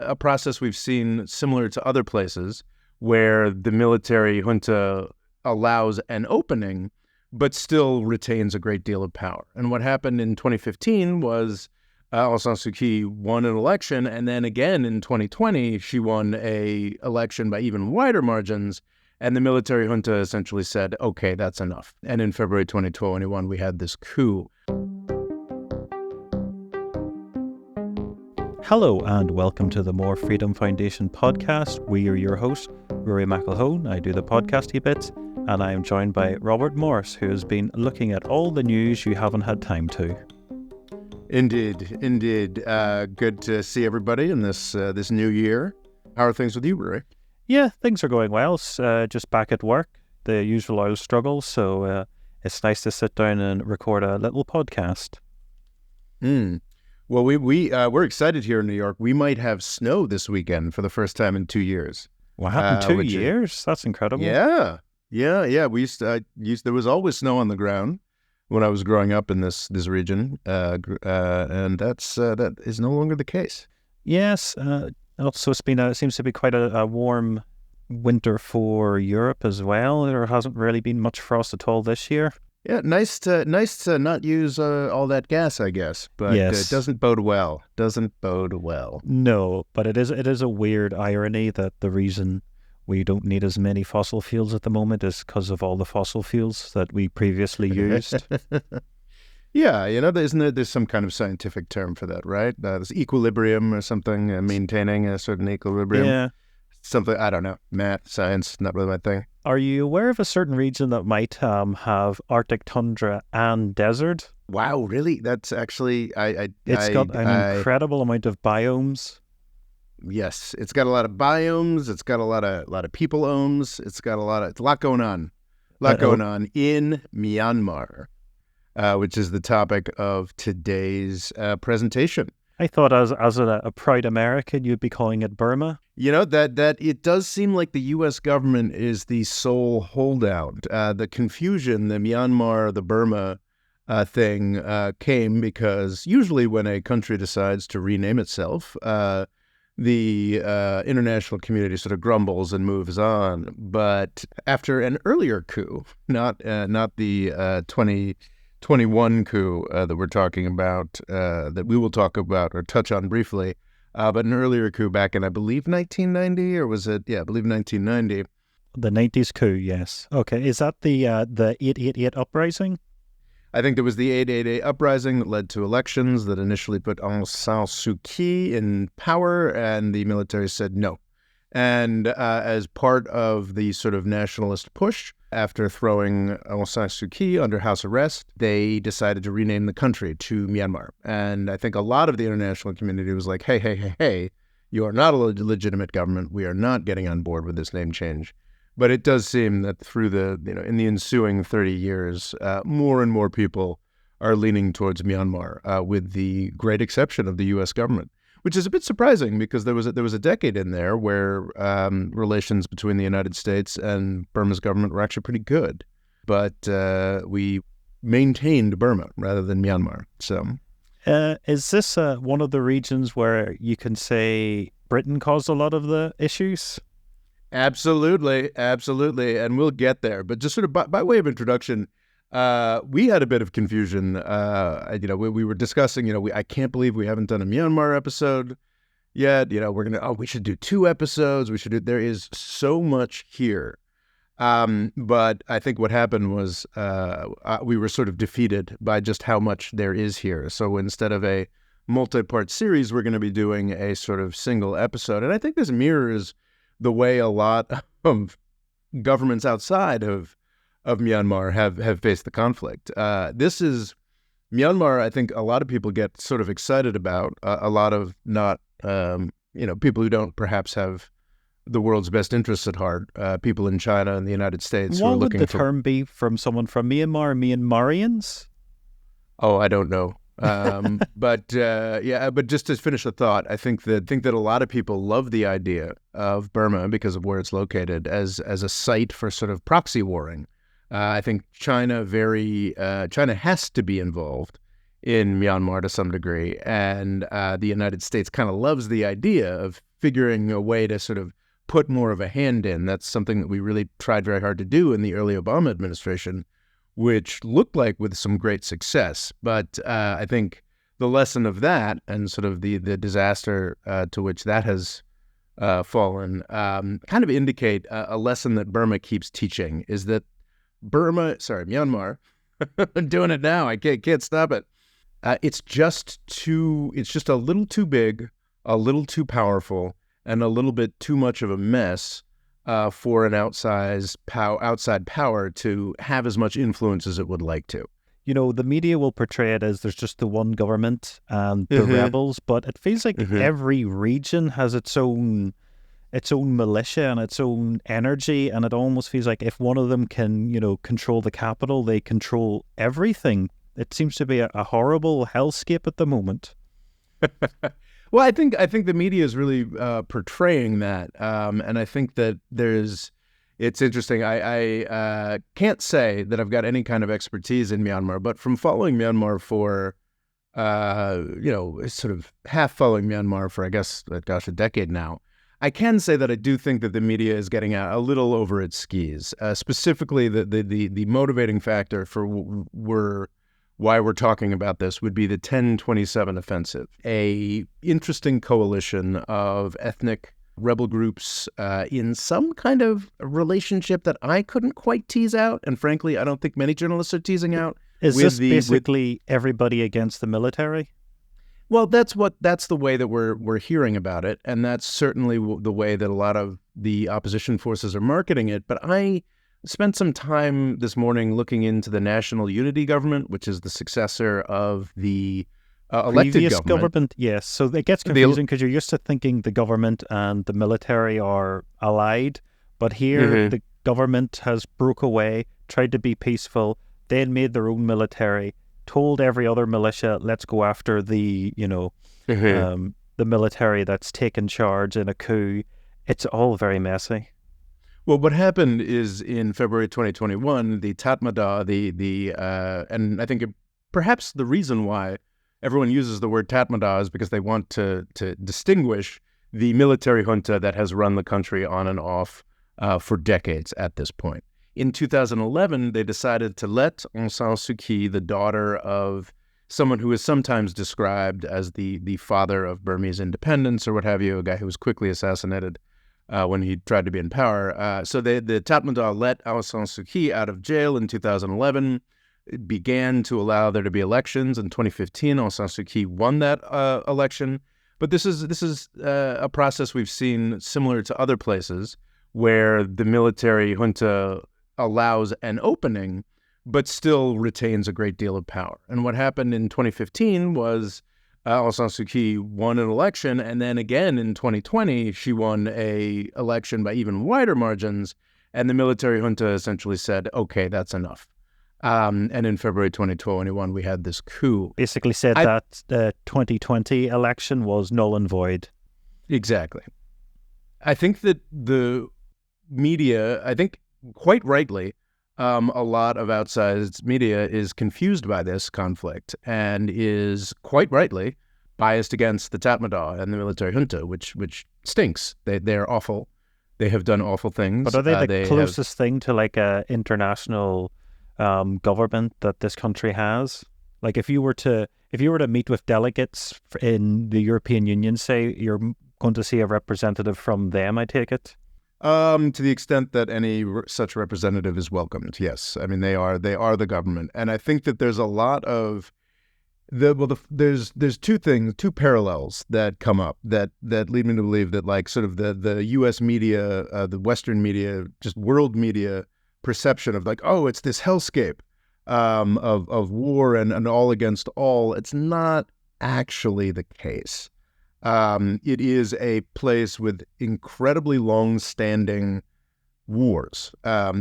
a process we've seen similar to other places where the military junta allows an opening, but still retains a great deal of power. And what happened in 2015 was Aung San Suu Kyi won an election, and then again in 2020, she won an election by even wider margins, and the military junta essentially said, okay, that's enough. And in February 2021, we had this coup. Hello and welcome to the More Freedom Foundation podcast. We are your host, Rory McElhone. I do the podcasty bits, and I am joined by Robert Morris, who has been looking at all the news you haven't had time to. Indeed. Good to see everybody in this new year. How are things with you, Rory? Yeah, things are going well. Just back at work, the usual oil struggles. So it's nice to sit down and record a little podcast. Well, we're excited here in New York. We might have snow this weekend for the first time in 2 years. Wow, 2 years? That's incredible. Yeah. We there was always snow on the ground when I was growing up in this region, and that is no longer the case. Yes. Also, it seems to be quite a warm winter for Europe as well. There hasn't really been much frost at all this year. Yeah, nice to not use all that gas, I guess, but yes. It doesn't bode well. No, but it is a weird irony that the reason we don't need as many fossil fuels at the moment is because of all the fossil fuels that we previously used. Yeah, there's some kind of scientific term for that, right? There's equilibrium or something, maintaining a certain equilibrium. Yeah. Something, I don't know, math, science, not really my thing. Are you aware of a certain region that might have Arctic tundra and desert? Wow, really? That's actually, It's got an incredible amount of biomes. Yes, it's got a lot of biomes. It's got a lot of people-omes. It's got a lot going on. Going on in Myanmar, which is the topic of today's presentation. I thought as a proud American, you'd be calling it Burma. That it does seem like the U.S. government is the sole holdout. The confusion, the Myanmar, the Burma thing came because usually when a country decides to rename itself, the international community sort of grumbles and moves on. But after an earlier coup, not the 2021 coup that we're talking about, that we will talk about or touch on briefly, but an earlier coup back in, I believe, 1990, or was it? Yeah, I believe 1990. The 90s coup, yes. Okay, is that the 888 uprising? I think there was the 888 uprising that led to elections that initially put Aung San Suu Kyi in power, and the military said no. And as part of the sort of nationalist push, after throwing Aung San Suu Kyi under house arrest, they decided to rename the country to Myanmar. And I think a lot of the international community was like, hey, you are not a legitimate government. We are not getting on board with this name change. But it does seem that through in the ensuing 30 years, more and more people are leaning towards Myanmar, with the great exception of the U.S. government, which is a bit surprising because there was a decade in there where relations between the United States and Burma's government were actually pretty good. But we maintained Burma rather than Myanmar. So, is this one of the regions where you can say Britain caused a lot of the issues? Absolutely. And we'll get there. But just sort of by way of introduction, we had a bit of confusion. We were discussing, I can't believe we haven't done a Myanmar episode yet. We should do 2 episodes. There is so much here. But I think what happened was we were sort of defeated by just how much there is here. So instead of a multi-part series, we're going to be doing a sort of single episode. And I think this mirrors the way a lot of governments outside of Myanmar have faced the conflict. This is Myanmar. I think a lot of people get sort of excited about. A lot of not, people who don't perhaps have the world's best interests at heart. People in China and the United States who are looking for. What would the term be from someone from Myanmar? Myanmarians? Oh, I don't know. But just to finish the thought, I think that a lot of people love the idea of Burma because of where it's located as a site for sort of proxy warring. I think China has to be involved in Myanmar to some degree, and the United States kind of loves the idea of figuring a way to sort of put more of a hand in. That's something that we really tried very hard to do in the early Obama administration, which looked like with some great success. But I think the lesson of that and sort of the disaster to which that has fallen kind of indicate a lesson that Burma keeps teaching, is that Myanmar, I'm doing it now. I can't stop it. It's just a little too big, a little too powerful, and a little bit too much of a mess for an outside power to have as much influence as it would like to. The media will portray it as there's just the one government and the rebels, but it feels like every region has its own militia and its own energy, and it almost feels like if one of them can, control the capital, they control everything. It seems to be a horrible hellscape at the moment. Well, I think the media is really portraying that, and I think that it's interesting. I can't say that I've got any kind of expertise in Myanmar, but from following Myanmar for, sort of half following Myanmar for, I guess, a decade now, I can say that I do think that the media is getting a little over its skis. Specifically, the motivating factor for why we're talking about this would be the 1027 offensive, a interesting coalition of ethnic rebel groups in some kind of relationship that I couldn't quite tease out, and frankly, I don't think many journalists are teasing out. Is this basically everybody against the military? Well, that's the way that we're hearing about it, and that's certainly the way that a lot of the opposition forces are marketing it. But I spent some time this morning looking into the National Unity Government, which is the successor of the elected previous government. Yes, so it gets confusing because you're used to thinking the government and the military are allied, but here the government has broke away, tried to be peaceful, then made their own military, told every other militia, let's go after the military that's taken charge in a coup. It's all very messy. Well, what happened is in February 2021, the Tatmadaw, and I think perhaps the reason why everyone uses the word Tatmadaw is because they want to distinguish the military junta that has run the country on and off for decades at this point. In 2011, they decided to let Aung San Suu Kyi, the daughter of someone who is sometimes described as the father of Burmese independence or what have you, a guy who was quickly assassinated when he tried to be in power. So the Tatmadaw let Aung San Suu Kyi out of jail in 2011. It began to allow there to be elections. In 2015, Aung San Suu Kyi won that election. But this is a process we've seen similar to other places where the military junta allows an opening, but still retains a great deal of power. And what happened in 2015 was Aung San Suu Kyi won an election, and then again in 2020, she won an election by even wider margins, and the military junta essentially said, okay, that's enough. And in February 2021, we had this coup. Basically said that the 2020 election was null and void. Exactly. I think that the media, quite rightly, a lot of outsized media is confused by this conflict and is quite rightly biased against the Tatmadaw and the military junta, which stinks. They're awful. They have done awful things. But are they the closest thing to like a international government that this country has? Like if you were to meet with delegates in the European Union, say, you're going to see a representative from them, I take it? To the extent that any such representative is welcomed, yes. I mean, they are the government, and I think that there's a lot of there's two parallels that come up that lead me to believe that like sort of the U.S. media, the Western media, just world media perception of like, oh, it's this hellscape of war and all against all. It's not actually the case. It is a place with incredibly long-standing wars.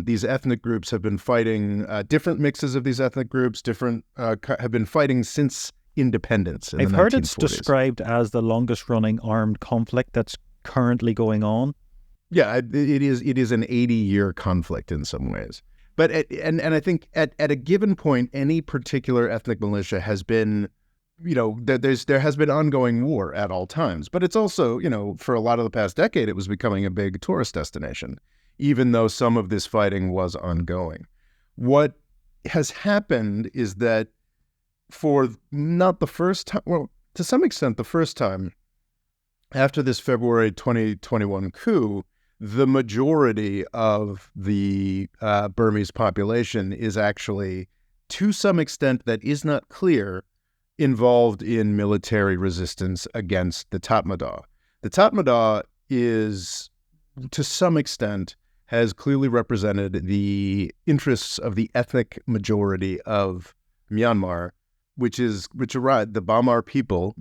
These ethnic groups have been fighting, different mixes of these ethnic groups, have been fighting since independence in I've the heard 1940s. It's described as the longest-running armed conflict that's currently going on. Yeah, it is an 80-year conflict in some ways. But and I think at a given point, any particular ethnic militia has been there has been ongoing war at all times, but it's also, for a lot of the past decade, it was becoming a big tourist destination, even though some of this fighting was ongoing. What has happened is that for not the first time, well, to some extent, the first time after this February 2021 coup, the majority of the Burmese population is actually, to some extent that is not clear, involved in military resistance against the Tatmadaw. The Tatmadaw is, to some extent, has clearly represented the interests of the ethnic majority of Myanmar, which are the Bamar people,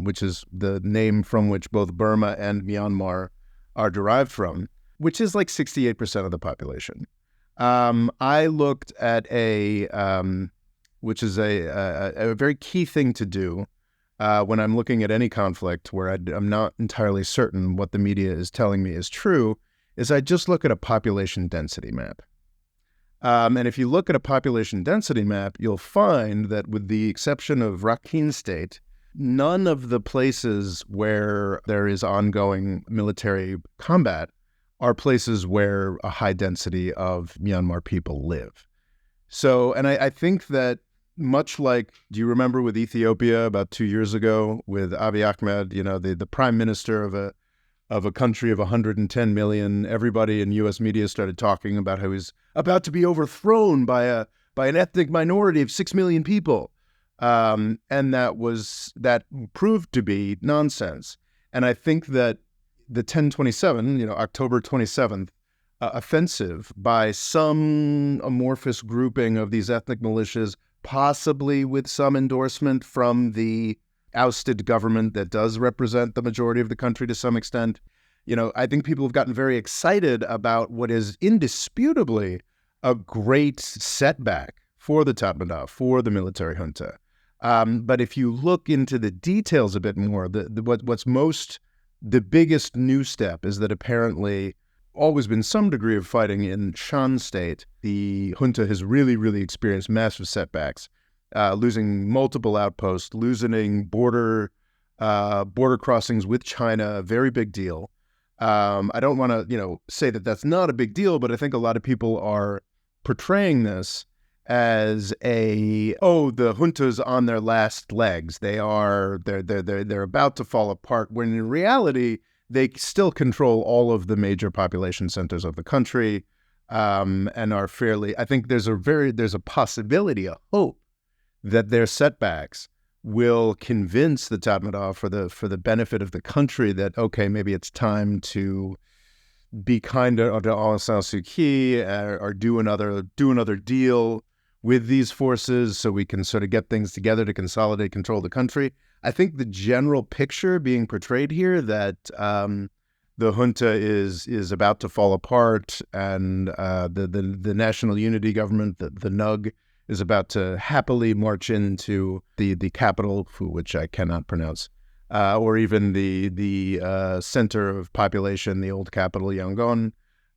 which is the name from which both Burma and Myanmar are derived from, which is like 68% of the population. I looked at which is a very key thing to do when I'm looking at any conflict where I'm not entirely certain what the media is telling me is true, is I just look at a population density map. And if you look at a population density map, you'll find that with the exception of Rakhine State, none of the places where there is ongoing military combat are places where a high density of Myanmar people live. So, and I think that much like, do you remember with Ethiopia about 2 years ago with Abiy Ahmed, the prime minister of a country of 110 million, everybody in U.S. media started talking about how he's about to be overthrown by an ethnic minority of 6 million people. And that proved to be nonsense. And I think that the 10/27, October 27th, offensive by some amorphous grouping of these ethnic militias, possibly with some endorsement from the ousted government that does represent the majority of the country to some extent. I think people have gotten very excited about what is indisputably a great setback for the Tatmadaw, for the military junta. But if you look into the details a bit more, the biggest new step is that apparently always been some degree of fighting in Shan State. The junta has really, really experienced massive setbacks, losing multiple outposts, losing border crossings with China, a very big deal. I don't want to, say that that's not a big deal, but I think a lot of people are portraying this as the junta's on their last legs. They're about to fall apart, when in reality, they still control all of the major population centers of the country, and are fairly, I think there's a possibility, a hope that their setbacks will convince the Tatmadaw for the benefit of the country that, okay, maybe it's time to be kinder to Aung San Suu Kyi, or do another deal with these forces so we can sort of get things together to consolidate control of the country. I think the general picture being portrayed here that the junta is about to fall apart, and the National Unity Government, the NUG, is about to happily march into the capital, which I cannot pronounce, or even the center of population, the old capital, Yangon.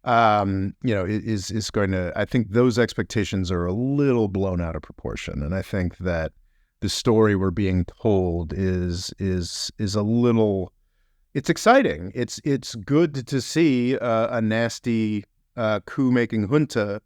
Is going to, I think those expectations are a little blown out of proportion. And I think that the story we're being told is a little, it's exciting. It's good to see a nasty coup-making junta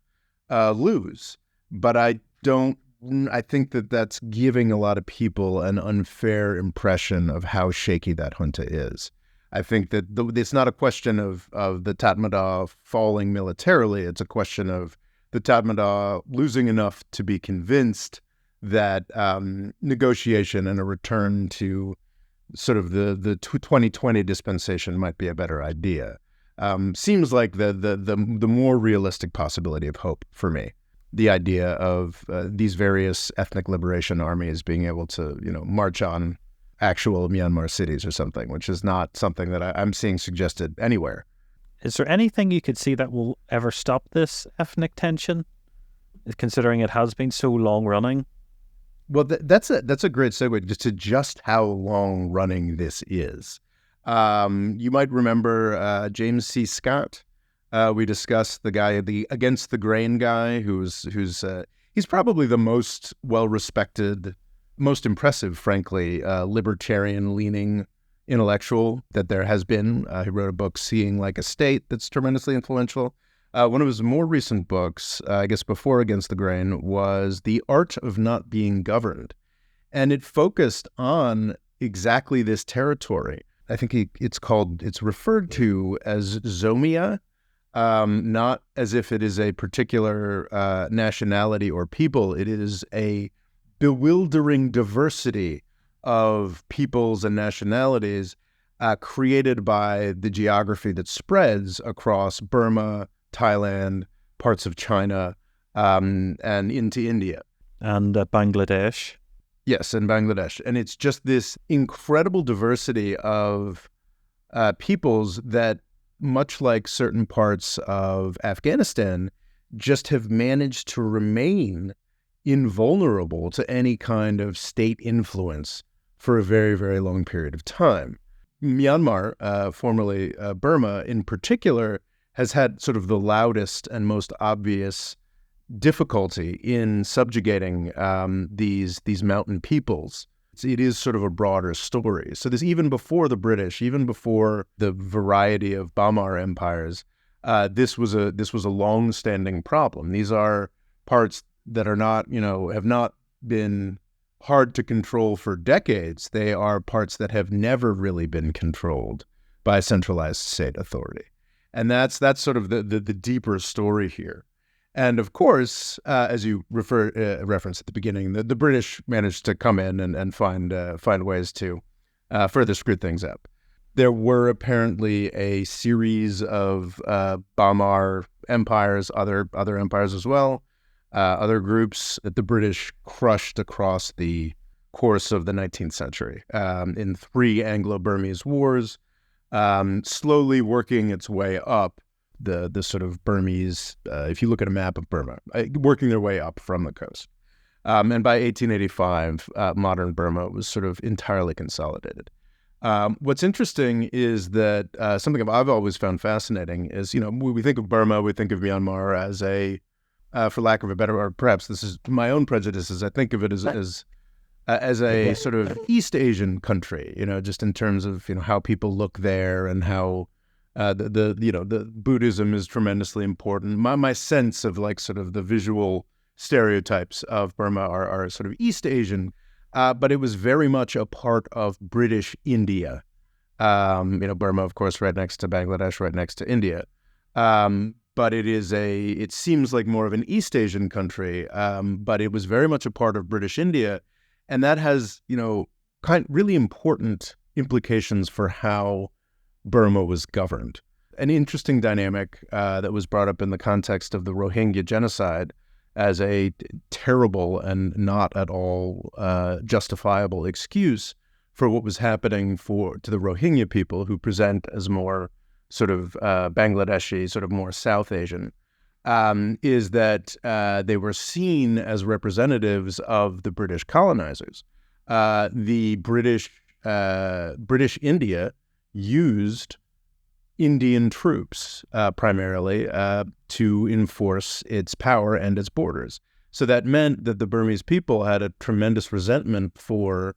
lose. But I think that that's giving a lot of people an unfair impression of how shaky that junta is. I think that it's not a question of the Tatmadaw falling militarily. It's a question of the Tatmadaw losing enough to be convinced that negotiation and a return to sort of the 2020 dispensation might be a better idea. Seems like the more realistic possibility of hope for me. The idea of these various ethnic liberation armies being able to, march on actual Myanmar cities or something, which is not something that I'm seeing suggested anywhere. Is there anything you could see that will ever stop this ethnic tension, considering it has been so long running? Well, that's a great segue to just how long running this is. You might remember James C. Scott. We discussed the guy, the Against the Grain guy, who's he's probably the most well-respected most impressive, frankly, libertarian-leaning intellectual that there has been. He wrote a book, Seeing Like a State, that's tremendously influential. One of his more recent books, I guess before Against the Grain, was The Art of Not Being Governed. And it focused on exactly this territory. I think it's referred to as Zomia, not as if it is a particular nationality or people. It is a bewildering diversity of peoples and nationalities created by the geography that spreads across Burma, Thailand, parts of China, and into India. And Bangladesh. Yes, and Bangladesh. And it's just this incredible diversity of peoples that, much like certain parts of Afghanistan, just have managed to remain invulnerable to any kind of state influence for a very, very long period of time. Myanmar, formerly Burma in particular, has had sort of the loudest and most obvious difficulty in subjugating these mountain peoples. It is sort of a broader story. So this, even before the British, even before the variety of Bamar empires, this was a long-standing problem. These are parts that are not, have not been hard to control for decades. They are parts that have never really been controlled by centralized state authority. And that's sort of the deeper story here. And of course, as you referenced at the beginning, the British managed to come in and find ways to further screw things up. There were apparently a series of Bamar empires, other empires as well, other groups that the British crushed across the course of the 19th century in 3 Anglo-Burmese wars, slowly working its way up the sort of Burmese, if you look at a map of Burma, working their way up from the coast. And by 1885, modern Burma was sort of entirely consolidated. What's interesting is that something I've always found fascinating is, when we think of Burma, we think of Myanmar as for lack of a better, or perhaps this is my own prejudices, I think of it as a sort of East Asian country, just in terms of, how people look there and how the Buddhism is tremendously important. My sense of sort of the visual stereotypes of Burma are sort of East Asian, but it was very much a part of British India. Burma, of course, right next to Bangladesh, right next to India. But it seems like more of an East Asian country, but it was very much a part of British India. And that has, really important implications for how Burma was governed. An interesting dynamic that was brought up in the context of the Rohingya genocide as a terrible and not at all justifiable excuse for what was happening to the Rohingya people, who present as more sort of Bangladeshi, sort of more South Asian, is that they were seen as representatives of the British colonizers. The British India used Indian troops primarily to enforce its power and its borders. So that meant that the Burmese people had a tremendous resentment for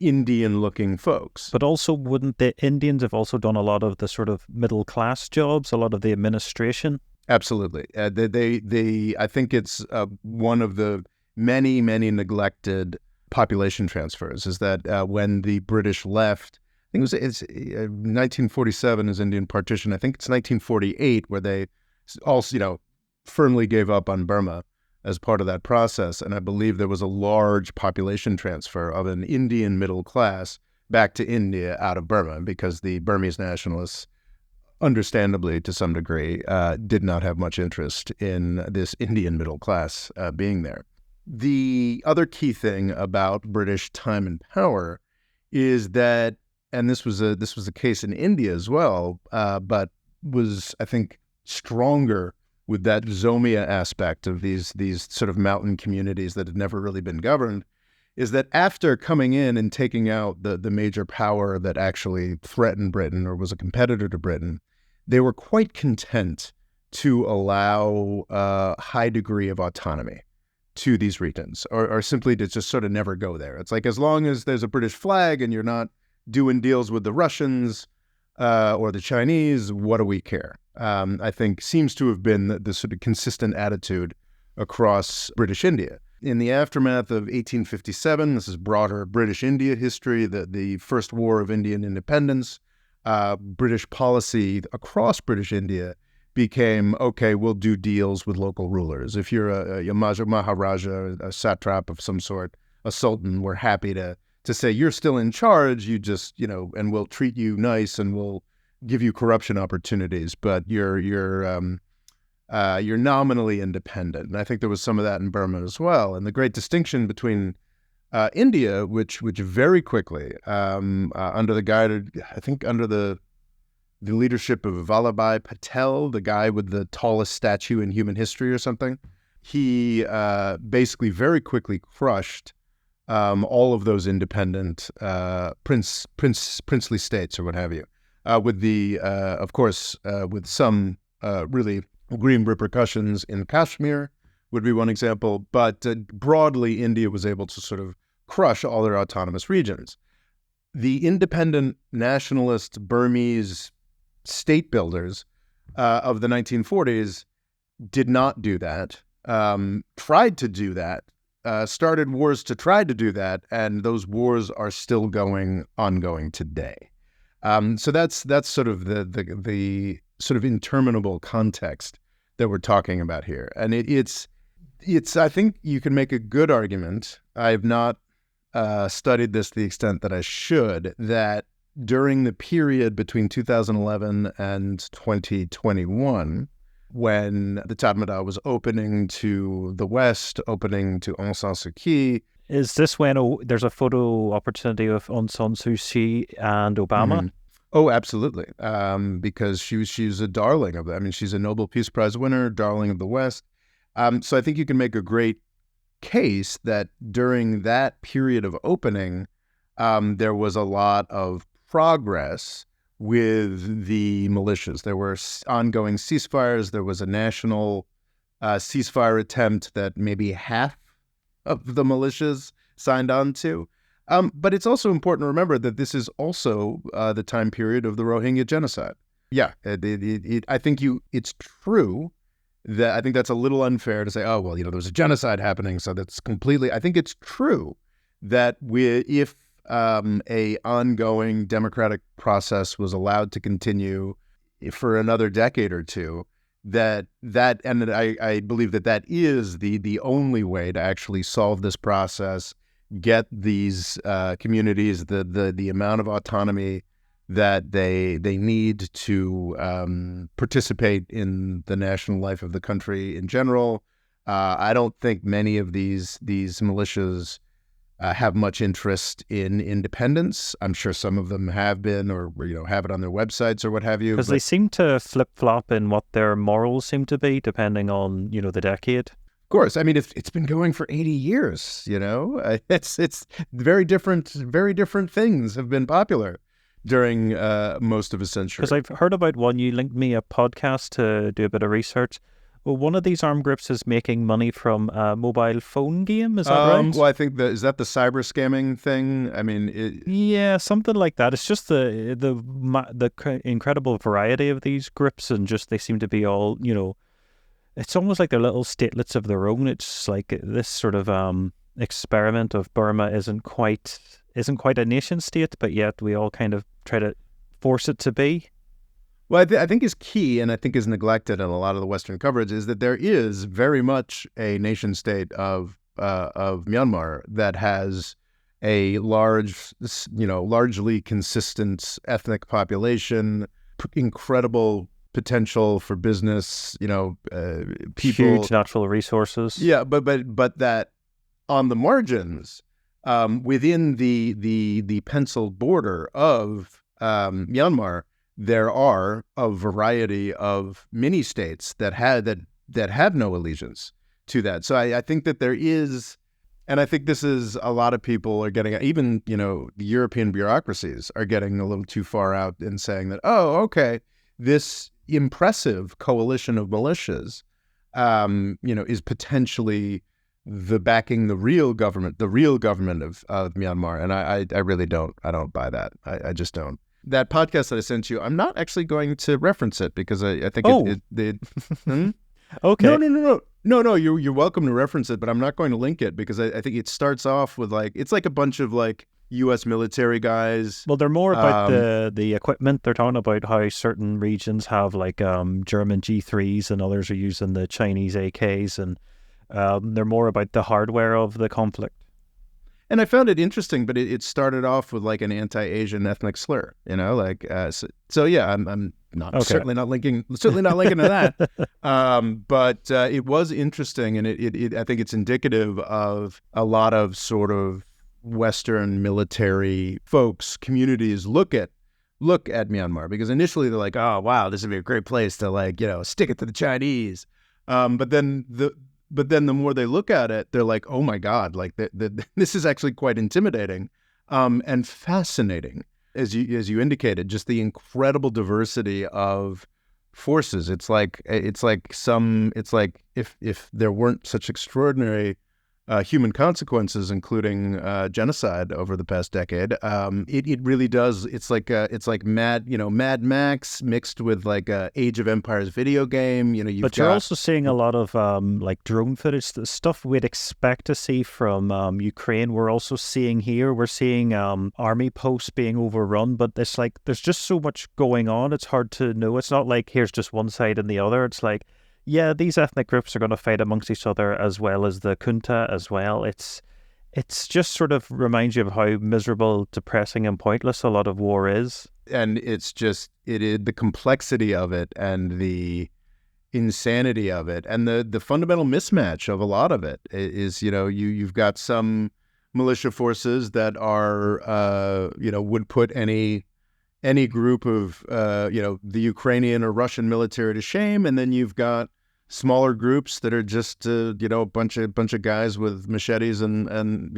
Indian-looking folks. But also, wouldn't the Indians have also done a lot of the sort of middle-class jobs, a lot of the administration? Absolutely. I think it's one of the many, many neglected population transfers, is that when the British left, I think it's 1947 is Indian partition. I think it's 1948 where they also, firmly gave up on Burma as part of that process. And I believe there was a large population transfer of an Indian middle class back to India out of Burma, because the Burmese nationalists, understandably to some degree, did not have much interest in this Indian middle class being there. The other key thing about British time and power is that, and this was the case in India as well, but was, I think, stronger with that Zomia aspect of these sort of mountain communities that had never really been governed, is that after coming in and taking out the major power that actually threatened Britain or was a competitor to Britain, they were quite content to allow a high degree of autonomy. to these regions, or simply to just sort of never go there. It's like, as long as there's a British flag and you're not doing deals with the Russians or the Chinese, what do we care? I think seems to have been the sort of consistent attitude across British India. In the aftermath of 1857, this is broader British India history, the First War of Indian Independence, British policy across British India became, okay, we'll do deals with local rulers. If you're a Maharaja, a satrap of some sort, a sultan, we're happy to say you're still in charge, you just, and we'll treat you nice and we'll give you corruption opportunities, but you're nominally independent. And I think there was some of that in Burma as well. And the great distinction between India, which very quickly, under the leadership of Vallabhbhai Patel, the guy with the tallest statue in human history or something, he basically very quickly crushed all of those independent princely states or what have you, with some really grim repercussions in Kashmir would be one example, but broadly India was able to sort of crush all their autonomous regions. The independent nationalist Burmese state builders of the 1940s did not do that, tried to do that, started wars to try to do that, and those wars are still ongoing today. So that's sort of the sort of interminable context that we're talking about here. And it's I think you can make a good argument. I've not studied this to the extent that I should, that during the period between 2011 and 2021, when the Tatmadaw was opening to the West, opening to Aung San Suu Kyi. Is this when there's a photo opportunity of Aung San Suu Kyi and Obama? Mm-hmm. Oh, absolutely. Because she's a darling of that. I mean, she's a Nobel Peace Prize winner, darling of the West. So I think you can make a great case that during that period of opening, there was a lot of progress with the militias. There were ongoing ceasefires. There was a national ceasefire attempt that maybe half of the militias signed on to. But it's also important to remember that this is also the time period of the Rohingya genocide. Yeah, I think it's true that I think that's a little unfair to say, oh, well, there was a genocide happening, so that's completely. I think it's true that if a ongoing democratic process was allowed to continue for another decade or two, and I believe that is the only way to actually solve this process, get these communities the amount of autonomy that they need to participate in the national life of the country in general. I don't think many of these militias have much interest in independence. I'm sure some of them have been, or have it on their websites or what have you. Because they seem to flip-flop in what their morals seem to be, depending on the decade. Of course, I mean it's been going for 80 years. It's very different things have been popular during most of a century. Because I've heard about one. You linked me a podcast to do a bit of research. Well, one of these armed groups is making money from a mobile phone game. Is that right? Well, I think is that the cyber scamming thing? I mean, yeah, something like that. It's just the incredible variety of these groups, and just they seem to be all It's almost like they're little statelets of their own. It's like this sort of experiment of Burma isn't quite a nation state, but yet we all kind of try to force it to be. Well, I think is key, and I think is neglected in a lot of the Western coverage, is that there is very much a nation state of Myanmar that has a largely consistent ethnic population, incredible potential for business, people, huge natural resources. Yeah, but that on the margins, within the penciled border of Myanmar, there are a variety of mini states that have no allegiance to that. So I think that there is, and I think this is a lot of people are getting, even the European bureaucracies are getting a little too far out in saying that, oh, okay, this impressive coalition of militias, is potentially backing the real government of Myanmar. And I really don't buy that. I just don't. That podcast that I sent you, I'm not actually going to reference it because I think it hmm? Okay. No. You're welcome to reference it, but I'm not going to link it because I think it starts off with it's like a bunch of U.S. military guys. Well, they're more about the equipment. They're talking about how certain regions have German G3s and others are using the Chinese AKs, and they're more about the hardware of the conflict. And I found it interesting, but it started off with an anti-Asian ethnic slur, so yeah, I'm not Okay. certainly not linking to that. But it was interesting, and it I think it's indicative of a lot of sort of Western military folks, communities look at Myanmar, because initially they're like, oh wow, this would be a great place to stick it to the Chinese, but then the more they look at it, they're like, oh my God, this is actually quite intimidating, and fascinating, as you indicated, just the incredible diversity of forces. It's like if there weren't such extraordinary human consequences, including genocide over the past decade. It really does. It's like Mad Max mixed with a Age of Empires video game. But you're also seeing a lot of drone footage, the stuff we'd expect to see from Ukraine. We're also seeing here. We're seeing army posts being overrun, but it's there's just so much going on. It's hard to know. It's not like here's just one side and the other. It's yeah, these ethnic groups are going to fight amongst each other, as well as the junta as well. It's just sort of reminds you of how miserable, depressing, and pointless a lot of war is. And it's just the complexity of it, and the insanity of it, and the fundamental mismatch of a lot of it is, you've got some militia forces that are would put any group of the Ukrainian or Russian military to shame, and then you've got smaller groups that are just a bunch of guys with machetes and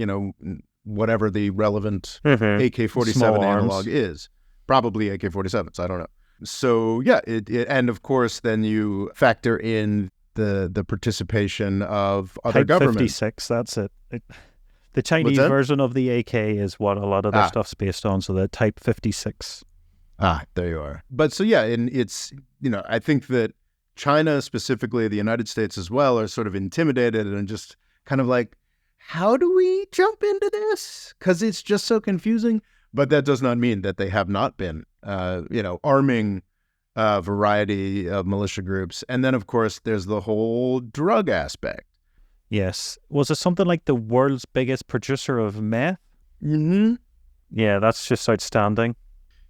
whatever the relevant AK-47 analog is, probably AK-47s. I don't know. So yeah, and of course then you factor in the participation of other Type governments. 56, that's it. The Chinese version of the AK is what a lot of their stuff's based on. So the Type 56. There you are. But so yeah, and it's, I think that China, specifically the United States as well, are sort of intimidated and just kind of how do we jump into this? Because it's just so confusing. But that does not mean that they have not been, arming a variety of militia groups. And then, of course, there's the whole drug aspect. Yes. Was it something like the world's biggest producer of meth? Mm-hmm. Yeah, that's just outstanding.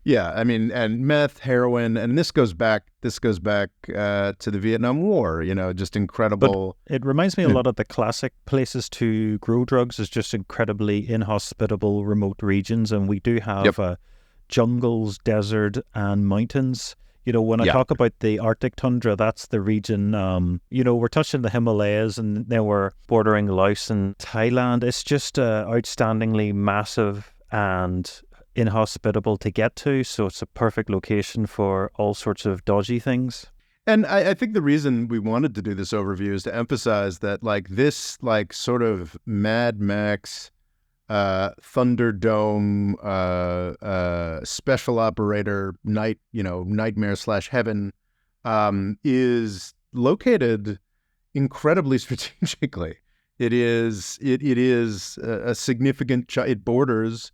Yeah, I mean, and meth, heroin, and this goes back to the Vietnam War, just incredible. But it reminds me a lot of the classic places to grow drugs is just incredibly inhospitable, remote regions. And we do have jungles, desert, and mountains. When I talk about the Arctic tundra, that's the region, we're touching the Himalayas, and then we're bordering Laos and Thailand. It's just outstandingly massive and inhospitable to get to, so it's a perfect location for all sorts of dodgy things. And I think the reason we wanted to do this overview is to emphasize that this sort of Mad Max Thunderdome special operator nightmare / heaven is located incredibly strategically. It is a significant. It borders.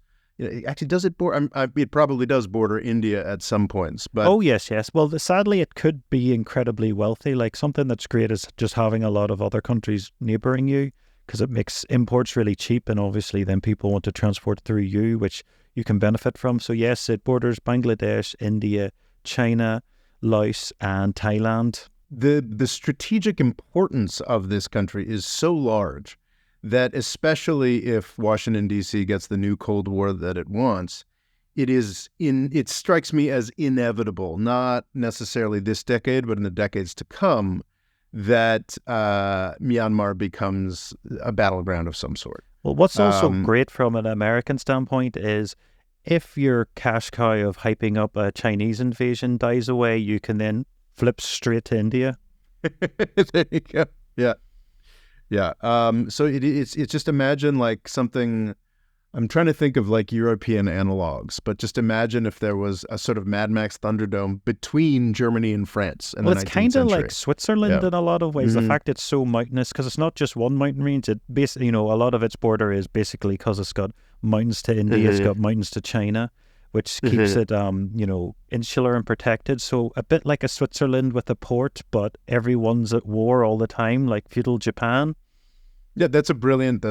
Actually, does it border? It probably does border India at some points. But oh yes. Well, sadly, it could be incredibly wealthy. Something that's great is just having a lot of other countries neighboring you, because it makes imports really cheap, and obviously then people want to transport through you, which you can benefit from. So yes, it borders Bangladesh, India, China, Laos, and Thailand. The strategic importance of this country is so large that, especially if Washington, D.C. gets the new Cold War that it wants, it strikes me as inevitable, not necessarily this decade, but in the decades to come, that Myanmar becomes a battleground of some sort. Well, what's also great from an American standpoint is if your cash cow of hyping up a Chinese invasion dies away, you can then flip straight to India. There you go. Yeah. Yeah. So it's just imagine like something. I'm trying to think of like European analogs, but just imagine if there was a sort of Mad Max Thunderdome between Germany and France in Well, the it's 19th kind of like century. Switzerland Yeah. in a lot of ways. The Hmm. fact it's so mountainous, because it's not just one mountain range. It basically, a lot of its border is basically because it's got mountains to India, it's Hmm. got mountains to China, which keeps Hmm. it, insular and protected. So a bit like a Switzerland with a port, but everyone's at war all the time, like feudal Japan. Yeah, that's a brilliant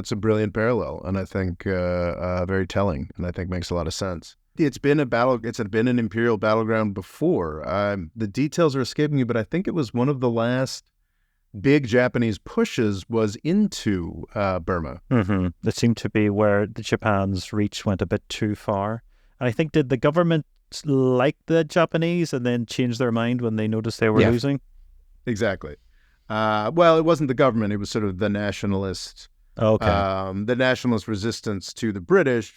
parallel, and I think very telling, and I think makes a lot of sense. It's been an imperial battleground before. The details are escaping me, but I think it was one of the last big Japanese pushes was into Burma. That seemed to be where the Japan's reach went a bit too far. And I think, did the government like the Japanese and then change their mind when they noticed they were Yeah, losing? exactly. Well, it wasn't the government; it was sort of Okay. the nationalist resistance to the British.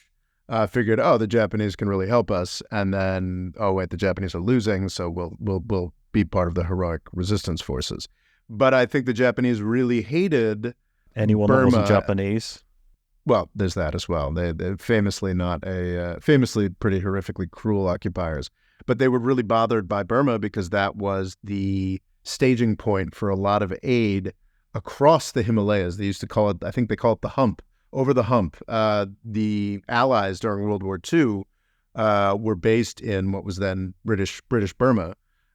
Figured, oh, the Japanese can really help us, and then, oh wait, the Japanese are losing, so we'll be part of the heroic resistance forces. But I think the Japanese really hated Anyone that wasn't Burma. Japanese. Well, there's that as well. They're famously not famously pretty horrifically cruel occupiers, but they were really bothered by Burma because that was the staging point for a lot of aid across the Himalayas. They used to call it, I think they call it the hump, over the hump. The Allies during World War II were based in what was then British Burma,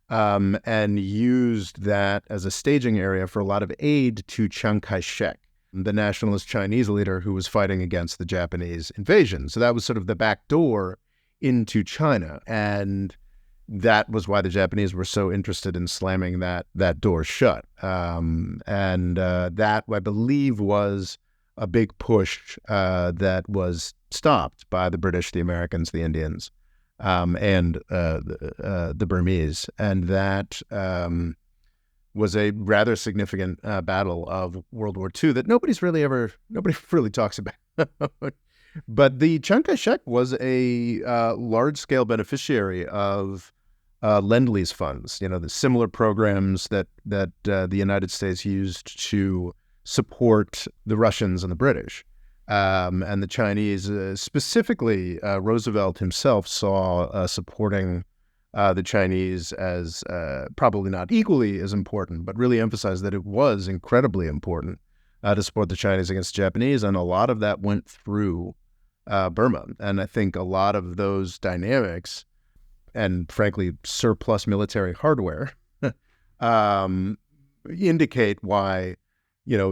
and used that as a staging area for a lot of aid to Chiang Kai-shek, the nationalist Chinese leader who was fighting against the Japanese invasion. So that was sort of the back door into China. And that was why the Japanese were so interested in slamming that door shut. That, I believe, was a big push that was stopped by the British, the Americans, the Indians, and the Burmese. And that was a rather significant battle of World War II that nobody really talks about. But the Chiang Kai-shek was a large-scale beneficiary of Lend-Lease funds, the similar programs that the United States used to support the Russians and the British. And the Chinese, specifically Roosevelt himself, saw supporting the Chinese as probably not equally as important, but really emphasized that it was incredibly important to support the Chinese against the Japanese. And a lot of that went through Burma. And I think a lot of those dynamics and, frankly, surplus military hardware indicate why,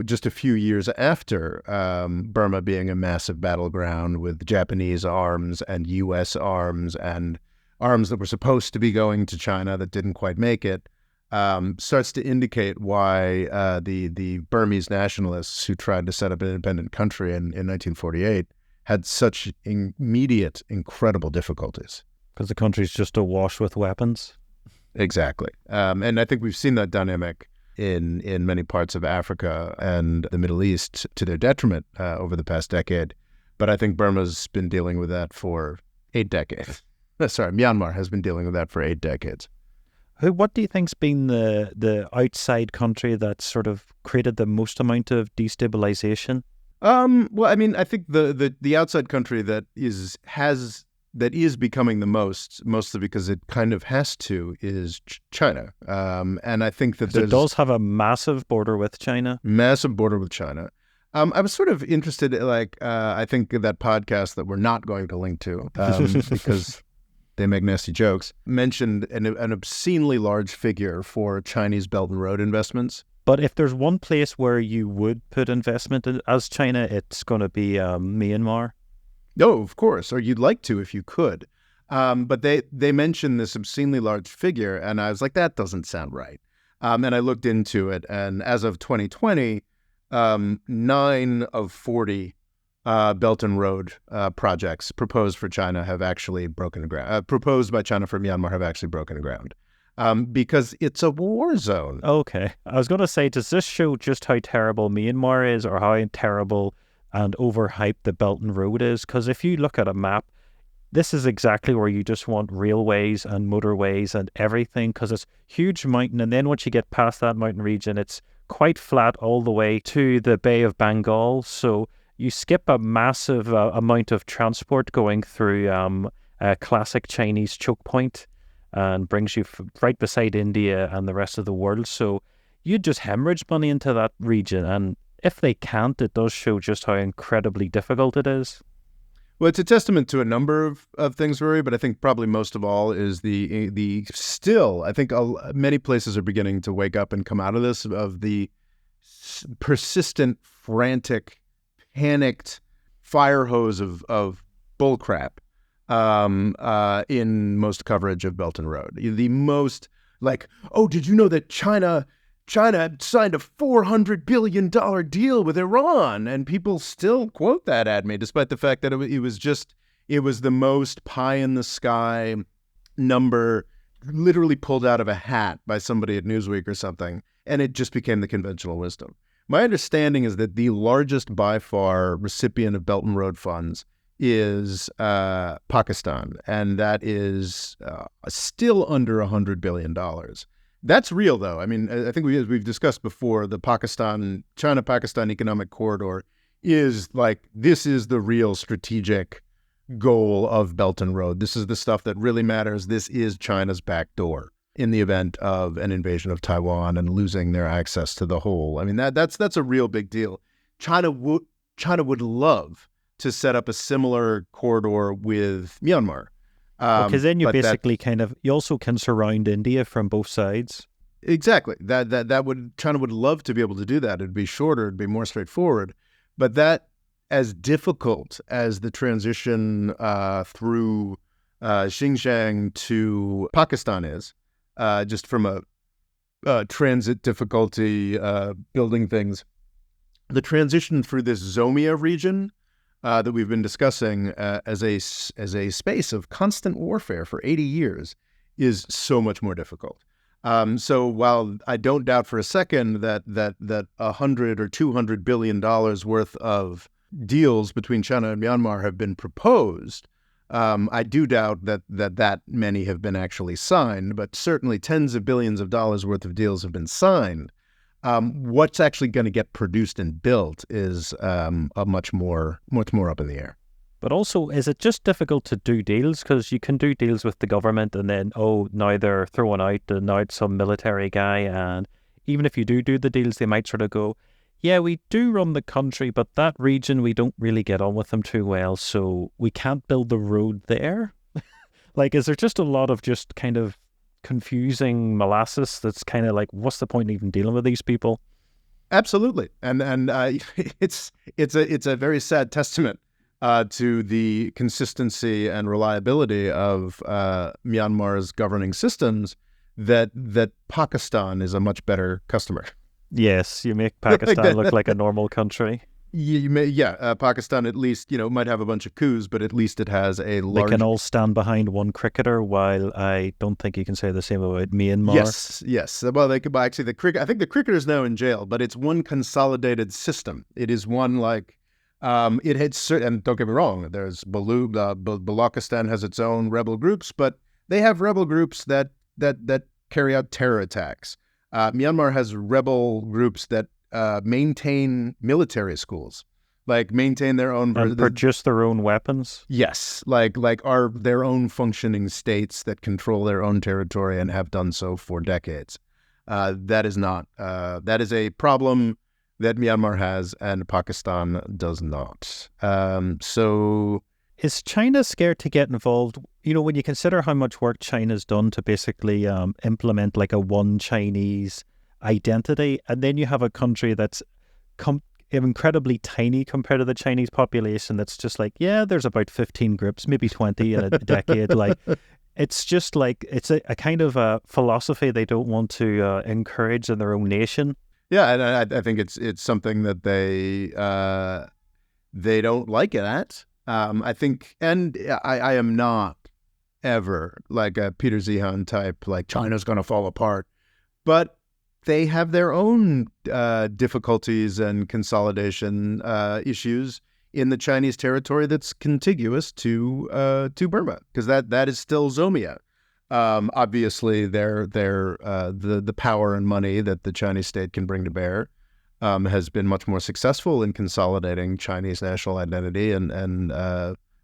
just a few years after Burma being a massive battleground with Japanese arms and U.S. arms and arms that were supposed to be going to China that didn't quite make it, starts to indicate why the Burmese nationalists who tried to set up an independent country in 1948 had such immediate, incredible difficulties. Because the country's just awash with weapons. Exactly. And I think we've seen that dynamic in many parts of Africa and the Middle East to their detriment over the past decade. But I think Burma's been dealing with that for 8 decades. Sorry, Myanmar has been dealing with that for 8 decades. What do you think's been the outside country that sort of created the most amount of destabilization? Well, I mean, I think the outside country that is becoming the most, mostly because it kind of has to, is China. And I think that it does have a massive border with China. Massive border with China. I was sort of interested, I think that podcast that we're not going to link to because they make nasty jokes, mentioned an obscenely large figure for Chinese Belt and Road investments. But if there's one place where you would put investment in, as China, it's going to be Myanmar. No, of course, or you'd like to if you could. But they mentioned this obscenely large figure, and I was like, that doesn't sound right. And I looked into it, and as of 2020, 9 of 40 Belt and Road projects proposed for China have actually broken ground. Proposed by China for Myanmar have actually broken ground. Because it's a war zone. Okay. I was going to say, does this show just how terrible Myanmar is, or how terrible and overhyped the Belt and Road is? Because if you look at a map, this is exactly where you just want railways and motorways and everything, because it's huge mountain, and then once you get past that mountain region, it's quite flat all the way to the Bay of Bengal. So you skip a massive amount of transport going through a classic Chinese choke point and brings you right beside India and the rest of the world. So you just hemorrhage money into that region. And if they can't, it does show just how incredibly difficult it is. Well, it's a testament to a number of things, Rory, but I think probably most of all is the still, I think many places are beginning to wake up and come out of this, of the persistent, frantic, panicked fire hose of bullcrap in most coverage of Belt and Road. The most like, oh, did you know that China signed a $400 billion deal with Iran, and people still quote that at me, despite the fact that it was the most pie in the sky number, literally pulled out of a hat by somebody at Newsweek or something, and it just became the conventional wisdom. My understanding is that the largest by far recipient of Belt and Road funds is Pakistan, and that is still under $100 billion. That's real, though. I mean, I think we've discussed before, the China-Pakistan economic corridor is this is the real strategic goal of Belt and Road. This is the stuff that really matters. This is China's back door in the event of an invasion of Taiwan and losing their access to the whole. I mean, that's a real big deal. China would love to set up a similar corridor with Myanmar. Because then you basically you also can surround India from both sides. Exactly. China would love to be able to do that. It'd be shorter, it'd be more straightforward. But that, as difficult as the transition through Xinjiang to Pakistan is, just from a transit difficulty, building things, the transition through this Zomia region that we've been discussing as a space of constant warfare for 80 years is so much more difficult. So while I don't doubt for a second that $100 or $200 billion worth of deals between China and Myanmar have been proposed, I do doubt that many have been actually signed, but certainly tens of billions of dollars worth of deals have been signed. What's actually going to get produced and built is much more up in the air. But also, is it just difficult to do deals? Because you can do deals with the government and then, now they're throwing out some military guy. And even if you do the deals, they might sort of go, yeah, we do run the country, but that region, we don't really get on with them too well. So we can't build the road there. Is there just a lot of just kind of confusing molasses that's kind of like, what's the point in even dealing with these people? Absolutely. And it's a very sad testament to the consistency and reliability of Myanmar's governing systems that Pakistan is a much better customer. Yes, you make Pakistan look like a normal country. Pakistan at least, might have a bunch of coups, but at least it has a large... They can all stand behind one cricketer, while I don't think you can say the same about Myanmar. Yes. Well, they could actually, I think the cricketer's now in jail, but it's one consolidated system. It is one it had certain, and don't get me wrong, there's Balochistan has its own rebel groups, but they have rebel groups that carry out terror attacks. Myanmar has rebel groups that maintain military schools, maintain their own... And produce their own weapons? Yes, are their own functioning states that control their own territory and have done so for decades. That is a problem that Myanmar has and Pakistan does not. So... Is China scared to get involved? When you consider how much work China's done to basically implement a one Chinese identity, and then you have a country that's incredibly tiny compared to the Chinese population that's just there's about 15 groups, maybe 20 in a decade. It's just it's a kind of a philosophy they don't want to encourage in their own nation. Yeah, and I think it's something that they don't like it at. I think, and I am not ever a Peter Zehan type, China's going to fall apart, but they have their own difficulties and consolidation issues in the Chinese territory that's contiguous to Burma, because that is still Zomia. Obviously, the power and money that the Chinese state can bring to bear has been much more successful in consolidating Chinese national identity and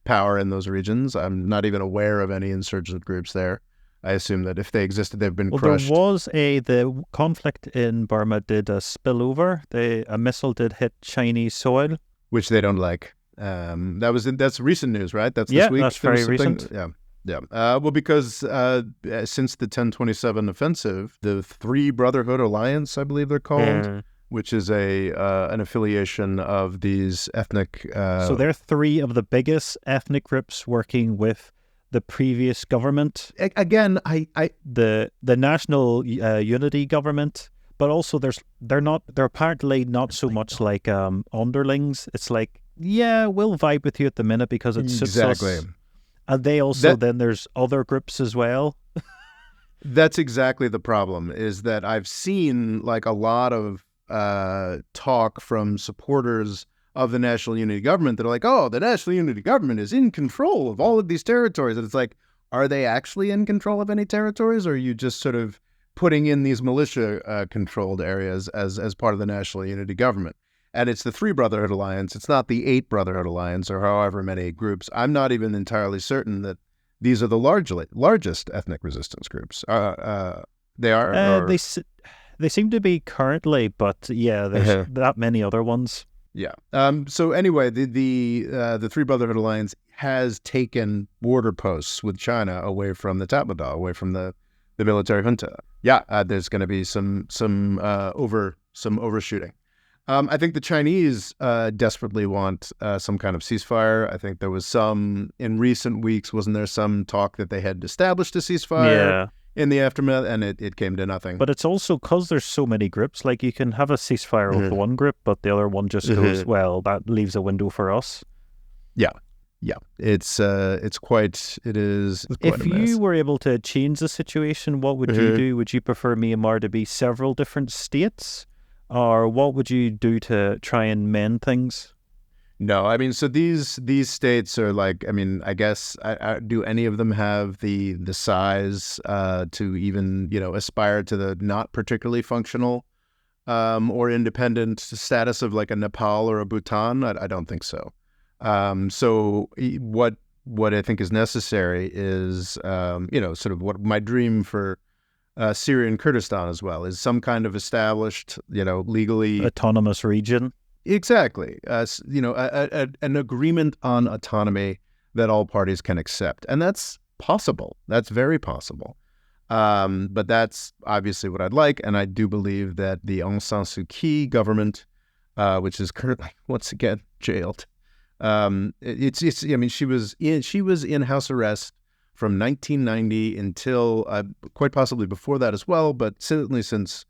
power in those regions. I'm not even aware of any insurgent groups there. I assume that if they existed, they've been crushed. The conflict in Burma did spill over. A missile did hit Chinese soil, which they don't like. That's recent news, right? That's this week. That's very recent. Yeah. Well, because since the 1027 offensive, the Three Brotherhood Alliance, I believe they're called, which is an affiliation of these ethnic. So they're three of the biggest ethnic groups working with the previous government. Again, the National Unity Government, but also they're apparently not so much like underlings. It's like, yeah, we'll vibe with you at the minute because it suits us. And they also, then there's other groups as well. That's exactly the problem, is that I've seen like a lot of talk from supporters of the National Unity Government that are like, oh, the National Unity Government is in control of all of these territories. And it's like, are they actually in control of any territories, or are you just sort of putting in these militia controlled areas as part of the National Unity Government? And it's the Three Brotherhood Alliance. It's not the Eight Brotherhood Alliance or however many groups. I'm not even entirely certain that these are the largest ethnic resistance groups. They are? They seem to be currently, but yeah, there's that many other ones. Yeah. So anyway, the Three Brotherhood Alliance has taken border posts with China away from the Tatmadaw, away from the military junta. Yeah, there's going to be some overshooting. I think the Chinese desperately want some kind of ceasefire. I think there was some in recent weeks. Wasn't there some talk that they had established a ceasefire in the aftermath, and it came to nothing? But it's also because there's so many groups. Like, you can have a ceasefire with one group, but the other one just goes, well, that leaves a window for us. Yeah. It is quite If you were able to change the situation, what would you do? Would you prefer Myanmar to be several different states? Or what would you do to try and mend things? No, I mean, so these states are like, I mean, I guess, do any of them have the size to even, aspire to the not particularly functional or independent status of like a Nepal or a Bhutan? I don't think so. So what I think is necessary is, sort of what my dream for Syria and Kurdistan as well is some kind of established, legally autonomous region. Exactly. An agreement on autonomy that all parties can accept. And that's possible. That's very possible. But that's obviously what I'd like. And I do believe that the Aung San Suu Kyi government, which is currently once again jailed, she was in house arrest from 1990 until quite possibly before that as well, but certainly since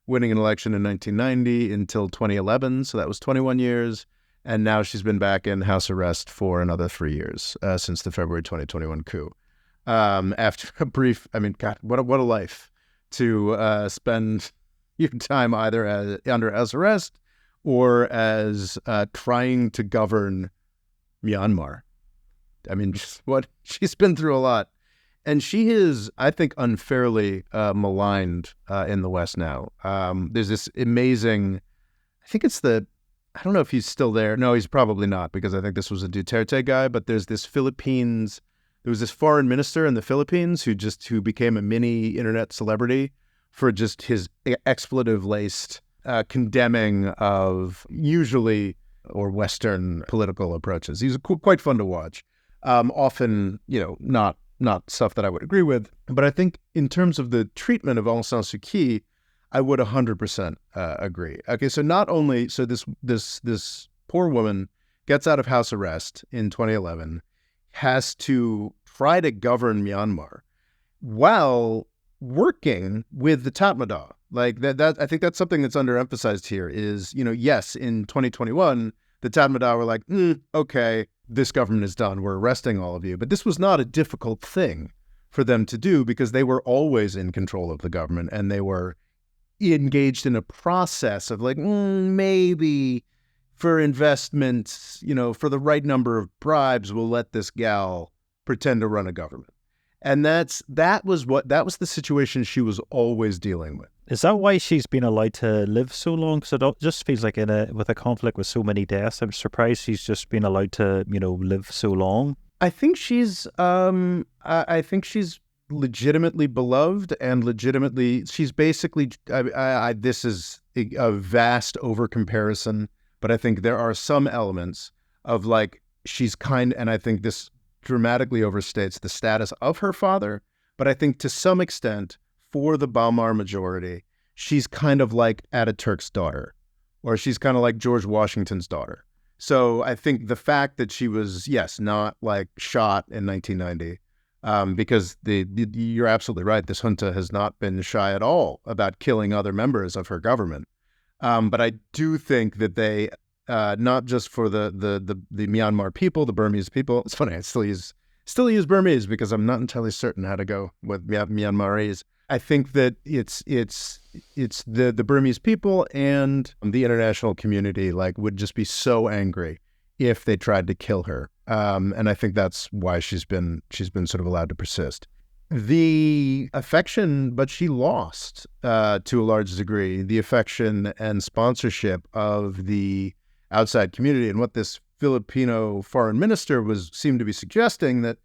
winning an election in 1990 until 2011, so that was 21 years, and now she's been back in house arrest for another 3 years since the February 2021 coup. After a brief, God, what a life to spend your time either under house arrest or as trying to govern Myanmar. She's been through a lot. And she is, I think, unfairly maligned in the West now. There's this amazing, I don't know if he's still there. No, he's probably not, because I think this was a Duterte guy, but there was this foreign minister in the Philippines who became a mini internet celebrity for just his expletive-laced condemning of usually or Western political approaches. He's quite fun to watch. Often, not stuff that I would agree with, but I think in terms of the treatment of Aung San Suu Kyi, I would 100% agree. Okay, so not only this poor woman gets out of house arrest in 2011, has to try to govern Myanmar while working with the Tatmadaw. Like that I think that's something that's underemphasized here is, yes, in 2021, the Tatmadaw were like, okay, this government is done. We're arresting all of you. But this was not a difficult thing for them to do because they were always in control of the government and they were engaged in a process of like, maybe for investments, for the right number of bribes, we'll let this gal pretend to run a government. And that was the situation she was always dealing with. Is that why she's been allowed to live so long? Because it just feels like with a conflict with so many deaths, I'm surprised she's just been allowed to, live so long. I think she's legitimately beloved, and legitimately she's basically. This is a vast over comparison, but I think there are some elements of like she's and I think this dramatically overstates the status of her father, but I think to some extent, for the Bamar majority, she's kind of like Ataturk's daughter, or she's kind of like George Washington's daughter. So I think the fact that she was, yes, not like shot in 1990, because you're absolutely right, this junta has not been shy at all about killing other members of her government. But I do think that they, not just for the Myanmar people, the Burmese people. It's funny, I still use Burmese because I'm not entirely certain how to go with Myanmarese. I think that it's the Burmese people and the international community would just be so angry if they tried to kill her. And I think that's why she's been sort of allowed to persist. The affection, but she lost to a large degree the affection and sponsorship of the outside community. And what this Filipino foreign minister seemed to be suggesting that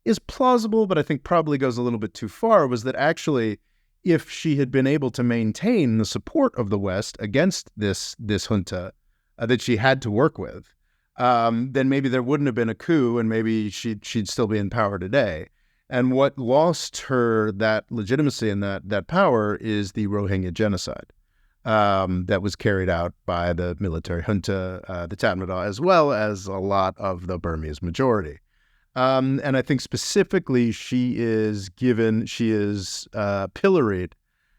is plausible, but I think probably goes a little bit too far, was that actually if she had been able to maintain the support of the West against this junta that she had to work with, then maybe there wouldn't have been a coup, and maybe she'd still be in power today. And what lost her that legitimacy and that power is the Rohingya genocide that was carried out by the military junta, the Tatmadaw, as well as a lot of the Burmese majority. And I think specifically she is pilloried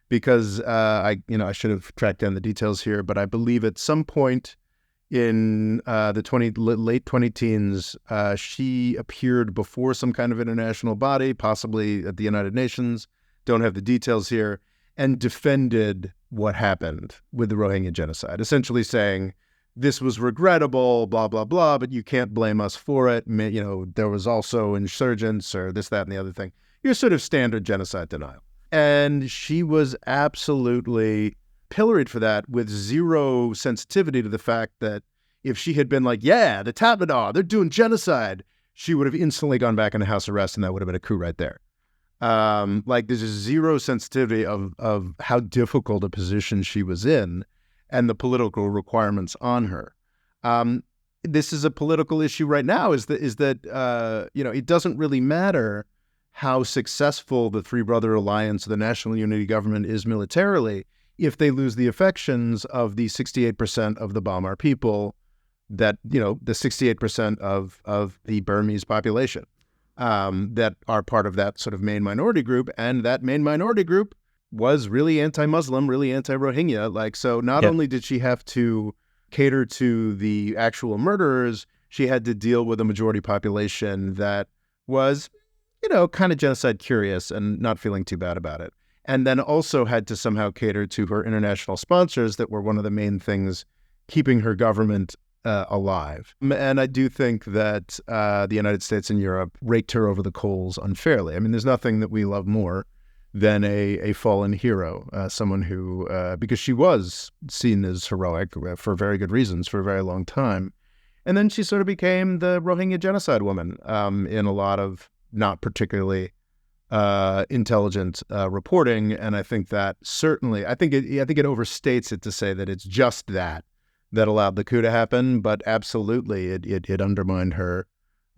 because I should have tracked down the details here, but I believe at some point in the late 20-teens, she appeared before some kind of international body, possibly at the United Nations, don't have the details here, and defended what happened with the Rohingya genocide, essentially saying, this was regrettable, blah, blah, blah, but you can't blame us for it. There was also insurgents or this, that, and the other thing. Your sort of standard genocide denial. And she was absolutely pilloried for that with zero sensitivity to the fact that if she had been like, yeah, the Tatmadaw, they're doing genocide, she would have instantly gone back into house arrest, and that would have been a coup right there. There's just zero sensitivity of how difficult a position she was in and the political requirements on her. This is a political issue right now, is that it doesn't really matter how successful the Three Brother Alliance, the National Unity Government is militarily, if they lose the affections of the 68% of the Bamar people, the 68% of the Burmese population that are part of that sort of main minority group. And that main minority group was really anti-Muslim, really anti-Rohingya. So not only did she have to cater to the actual murderers, she had to deal with a majority population that was, kind of genocide curious and not feeling too bad about it. And then also had to somehow cater to her international sponsors that were one of the main things keeping her government alive. And I do think that the United States and Europe raked her over the coals unfairly. I mean, there's nothing that we love more than a fallen hero, someone who, because she was seen as heroic for very good reasons for a very long time. And then she sort of became the Rohingya genocide woman in a lot of not particularly intelligent reporting. And I think that certainly, I think it overstates it to say that it's just that allowed the coup to happen, but absolutely it undermined her.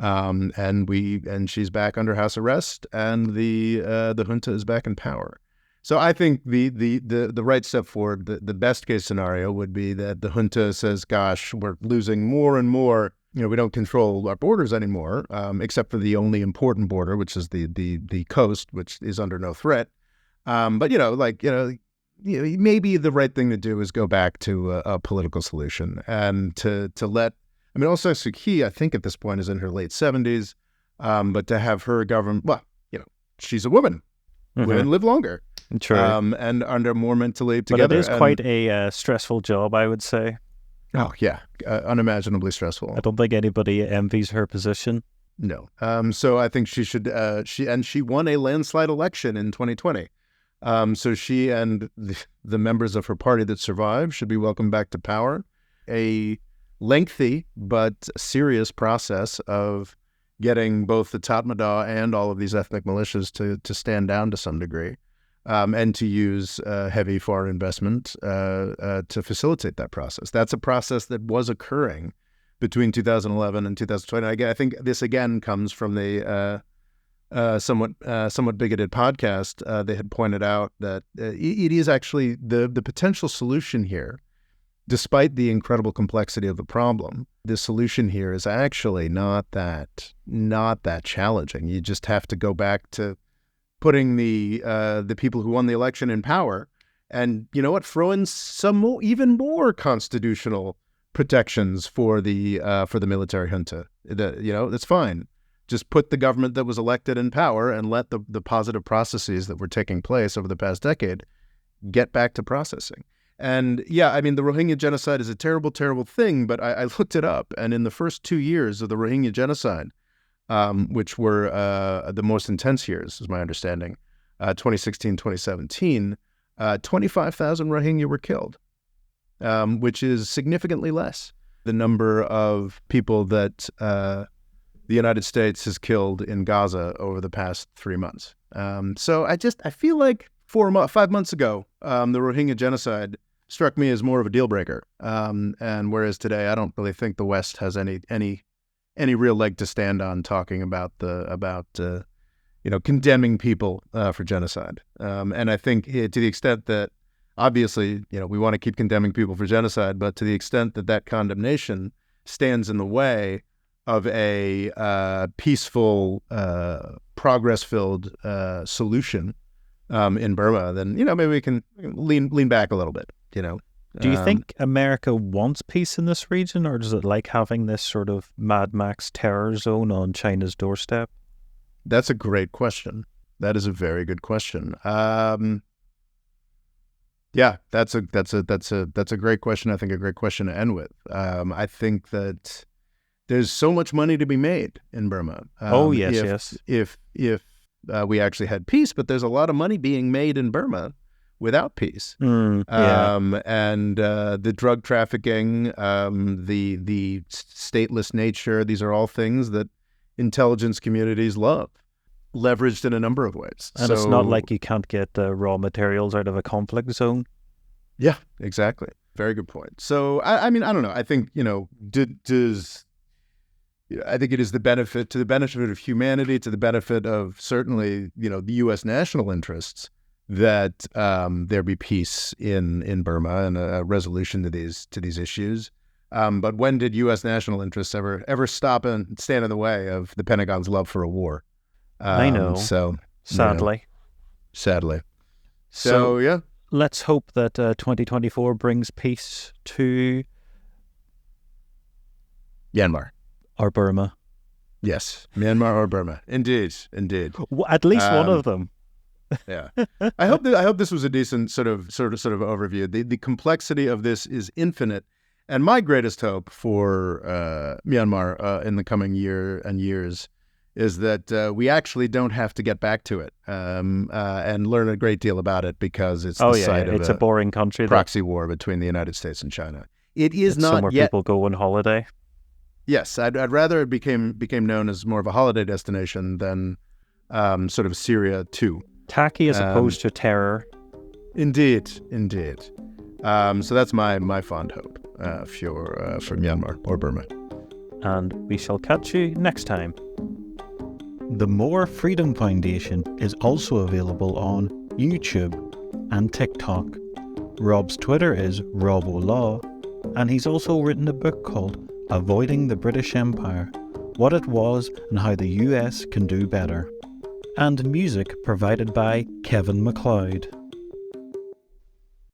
And she's back under house arrest, and the junta is back in power. So I think the right step forward, the best case scenario would be that the junta says, gosh, we're losing more and more. We don't control our borders anymore, except for the only important border, which is the coast, which is under no threat. But maybe the right thing to do is go back to a political solution and to let. I mean, Aung San Suu Kyi, I think at this point is in her late 70s, but to have her govern, she's a woman. Mm-hmm. Women live longer. True. And are more mentally together. But it is quite a stressful job, I would say. Oh, yeah. Unimaginably stressful. I don't think anybody envies her position. No. So I think she should. She won a landslide election in 2020. So she and the members of her party that survived should be welcomed back to power. A lengthy but serious process of getting both the Tatmadaw and all of these ethnic militias to stand down to some degree, and to use heavy foreign investment to facilitate that process. That's a process that was occurring between 2011 and 2020. I think this again comes from the somewhat bigoted podcast. They had pointed out that it is actually the potential solution here. Despite the incredible complexity of the problem, the solution here is actually not that challenging. You just have to go back to putting the people who won the election in power, and you know what, throw in some even more constitutional protections for the military junta. That's fine. Just put the government that was elected in power and let the positive processes that were taking place over the past decade get back to processing. And yeah, I mean, the Rohingya genocide is a terrible, terrible thing, but I looked it up, and in the first 2 years of the Rohingya genocide, which were the most intense years, is my understanding, 2016, 2017, 25,000 Rohingya were killed, which is significantly less the number of people that the United States has killed in Gaza over the past 3 months. So I feel like 5 months ago, the Rohingya genocide struck me as more of a deal breaker. And whereas today, I don't really think the West has any real leg to stand on talking about condemning people for genocide. And I think to the extent that obviously, we want to keep condemning people for genocide, but to the extent that condemnation stands in the way of a peaceful, progress-filled solution in Burma, then maybe we can lean back a little bit. Do you think America wants peace in this region, or does it like having this sort of Mad Max terror zone on China's doorstep? That's a great question. That is a very good question. Yeah, that's a great question. I think a great question to end with. I think that there's so much money to be made in Burma. Yes. If we actually had peace, but there's a lot of money being made in Burma without peace. And the drug trafficking, the stateless nature, these are all things that intelligence communities love, leveraged in a number of ways. And it's not like you can't get the raw materials out of a conflict zone. Yeah, exactly. Very good point. So, I mean, I don't know. I think, I think it is to the benefit of humanity, to the benefit of certainly, the U.S. national interests, that there be peace in Burma and a resolution to these issues. But when did U.S. national interests ever stop and stand in the way of the Pentagon's love for a war? I know. So sadly. So yeah. Let's hope that 2024 brings peace to Myanmar or Burma. Yes, Myanmar or Burma. Indeed. At least one of them. Yeah, I hope this was a decent sort of overview. The complexity of this is infinite, and my greatest hope for Myanmar in the coming year and years is that we actually don't have to get back to it and learn a great deal about it, because it's the site of a boring country, proxy war between the United States and China. It is it's not somewhere yet. People go on holiday. Yes, I'd rather it became known as more of a holiday destination than sort of Syria too. Tacky as opposed to terror. Indeed. So that's my fond hope for Myanmar or Burma. And we shall catch you next time. The More Freedom Foundation is also available on YouTube and TikTok. Rob's Twitter is RobOLaw, and he's also written a book called Avoiding the British Empire, What It Was and How the US Can Do Better. And music provided by Kevin MacLeod.